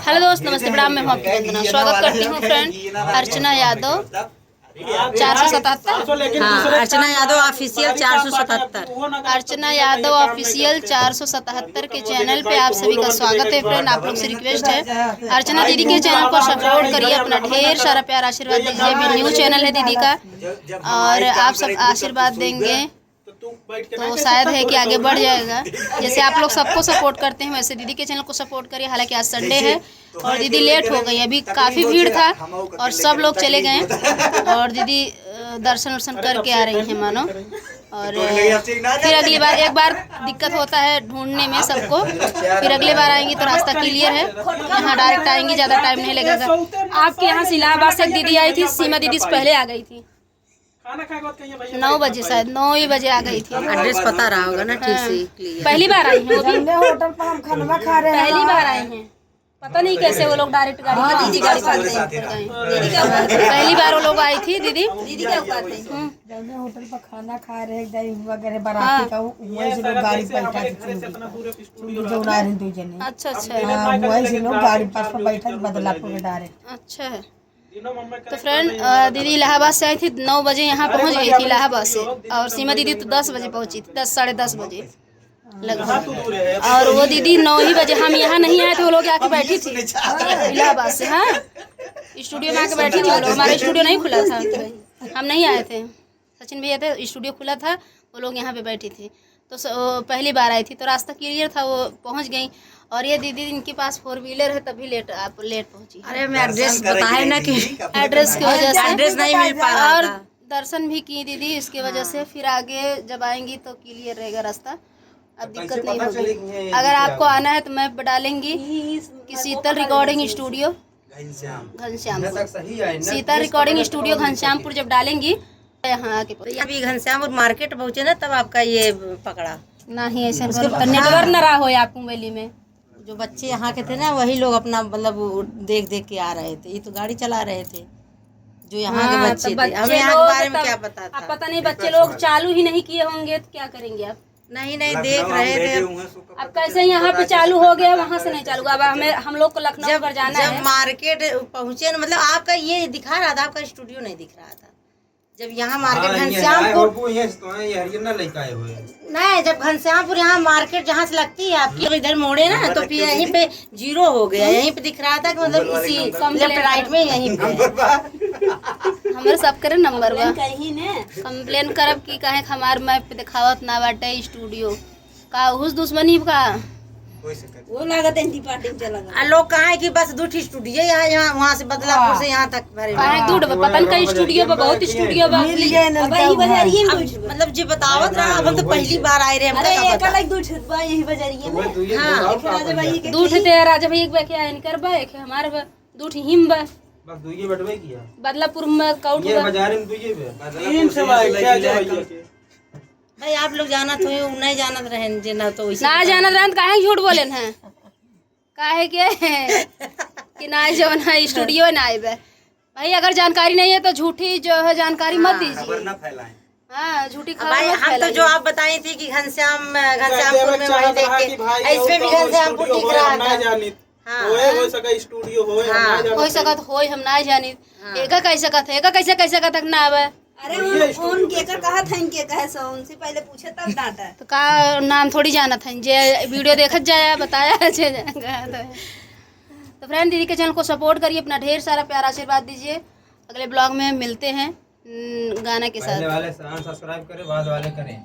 Hello दोस्त, नमस्ते प्रणाम। मैं हूं आपकी वंदना। स्वागत करती हूं फ्रेंड अर्चना यादव 477। हाँ, अर्चना यादव ऑफिशियल 477। अर्चना यादव ऑफिशियल 477 के चैनल पे आप सभी का स्वागत है फ्रेंड। आप लोग से रिक्वेस्ट है, अर्चना दीदी के चैनल को सपोर्ट करिए, अपना ढेर सारा प्यार आशीर्वाद दीजिए। अभी न्यू चैनल है दीदी का और आप सब आशीर्वाद देंगे तो शायद है कि आगे बढ़ जाएगा। जैसे आप लोग सबको सपोर्ट करते हैं वैसे दीदी के चैनल को सपोर्ट करिए। हालांकि आज संडे है और दीदी लेट हो गई, अभी काफ़ी भीड़ था और सब लोग चले गए और दीदी दर्शन वर्शन करके आ रही हैं मानो। और फिर अगली बार, एक बार दिक्कत होता है ढूंढने में सबको, फिर अगली बार आएंगी तो रास्ता क्लियर है, यहाँ डायरेक्ट आएंगी, ज़्यादा टाइम नहीं लगेगा। आपके यहाँ से इलाहाबाद से एक दीदी आई थी, सीमा दीदी से पहले आ गई थी 9 बजे, शायद 9 ही बजे आ गई थी। एड्रेस पता रहा होगा ना ठीक से। पहली बार आई हैं, होटल पर हम खाना खा रहे हैं। पहली बार आए हैं, पता नहीं कैसे वो लोग डायरेक्ट गाड़ी दीदी गाड़ी पाते हैं। पहली बार वो लोग आई थी दीदी क्या उठाते हैं। जब होटल पर खाना खा रहे हैं वगैरह बाराती का, वही से लोग गाड़ी पर बैठा। अच्छा वही से लोग गाड़ी पास पर बैठा बदलापुर डायरेक्ट। अच्छा है। तो फ्रेंड दीदी इलाहाबाद से आई थी, 9 बजे यहाँ पहुँच गई थी इलाहाबाद से, और सीमा दीदी तो 10 बजे पहुँची थी, 10 साढ़े 10 बजे लगभग। और वो दीदी 9 ही बजे, हम यहाँ नहीं आए थे, वो लोग आके बैठी थी इलाहाबाद से। हाँ, स्टूडियो में आके बैठी थी वो लोग, हमारा स्टूडियो नहीं खुला था, हम नहीं आए थे, सचिन भैया थे, स्टूडियो खुला था, वो लोग यहाँ पे बैठी थी। तो पहली बार आई थी तो रास्ता क्लियर था, वो पहुँच गई। और ये दीदी इनके पास 4 व्हीलर है तभी आप लेट पहुँची। अरे मैं एड्रेस बताए ना कि एड्रेस की वजह से एड्रेस नहीं मिल पा रहा और था। दर्शन भी की दीदी इसकी वजह से। फिर आगे जब आएंगी तो क्लियर रहेगा रास्ता, अब दिक्कत नहीं होगी। अगर आपको आना है तो मैप डालेंगी कि शीतल रिकॉर्डिंग स्टूडियो घनश्यामपुर, शीतल रिकॉर्डिंग स्टूडियो घनश्यामपुर जब डालेंगी यहाँ आके। अभी घनश्यामपुर मार्केट पहुँचे ना तब आपका ये पकड़ा नहीं, ऐसे नेटवर्क न रहा हो आप मोबाइल में। जो बच्चे यहाँ के थे ना वही लोग अपना मतलब देख देख के आ रहे थे, ये तो गाड़ी चला रहे थे जो यहाँ के बच्चे थे। हमें यहाँ के बारे में क्या पता था। पता नहीं, बच्चे लोग चालू ही नहीं किए होंगे तो क्या करेंगे आप। नहीं देख रहे थे। अब कैसे यहाँ पे चालू हो गया, वहाँ से नहीं चालू। अब हम लोग को लखनऊ पर जाना है। जब मार्केट पहुँचे मतलब आपका ये दिखा रहा था, आपका स्टूडियो नहीं दिख रहा था। जब यहाँ मार्केट घनश्यामपुर नहीं, जब घनश्यामपुर यहाँ मार्केट जहाँ से लगती है आपकी, इधर मोड़े ना तो फिर यहीं पे 0 हो गया। यहीं पे दिख रहा था कि मतलब इसी लेफ्ट राइट में यहीं पे हमारे सब करे नंबर बा कहीं ने कंप्लेन करब की कहे हमार मैप पे दिखावत ना बाटे स्टूडियो का हुस दुश्मनी का वो लागत है पार्टी चला। लोग कहा कि बस 2 स्टूडियो यहाँ वहाँ से बदलापुर से यहाँ तक भरे पता नहीं स्टूडियो पर बहुत स्टूडियो मतलब जी बतावत रहा। हम तो पहली बार आए रहे, दूठ ते राजा भैया के क्या करबा एक हमारे दूठ हिम बा बदलापुर में काउट भाई आप लोग जाना तो नहीं जाना रहे ना, तो ना जाना रहे तो काहे झूठ बोले हैं, काहे के कि ना जो ना स्टूडियो ना आए भाई। अगर जानकारी नहीं है तो झूठी जो है जानकारी मत दीजिए। हाँ, झूठी खबर भाई। हम तो जो आप बताई थी कि घनश्यामपुर में वही देख के इसमें भी घनश्यामपुर दिख रहा था। हो सका स्टूडियो हो सकत हो, हम ना जानी एका कैसे कहत है, एका कैसे कहत ना आवे। अरे उन केकर कहा था, इनके कहे सो उनसे पहले पूछे तब डांटा। तो का नाम थोड़ी जाना था, जे वीडियो देखत जाया बताया तो फ्रेंड दीदी के चैनल को सपोर्ट करिए, अपना ढेर सारा प्यार आशीर्वाद दीजिए। अगले ब्लॉग में मिलते हैं गाना के साथ। पहले वाले सब्सक्राइब करें, बाद वाले करें।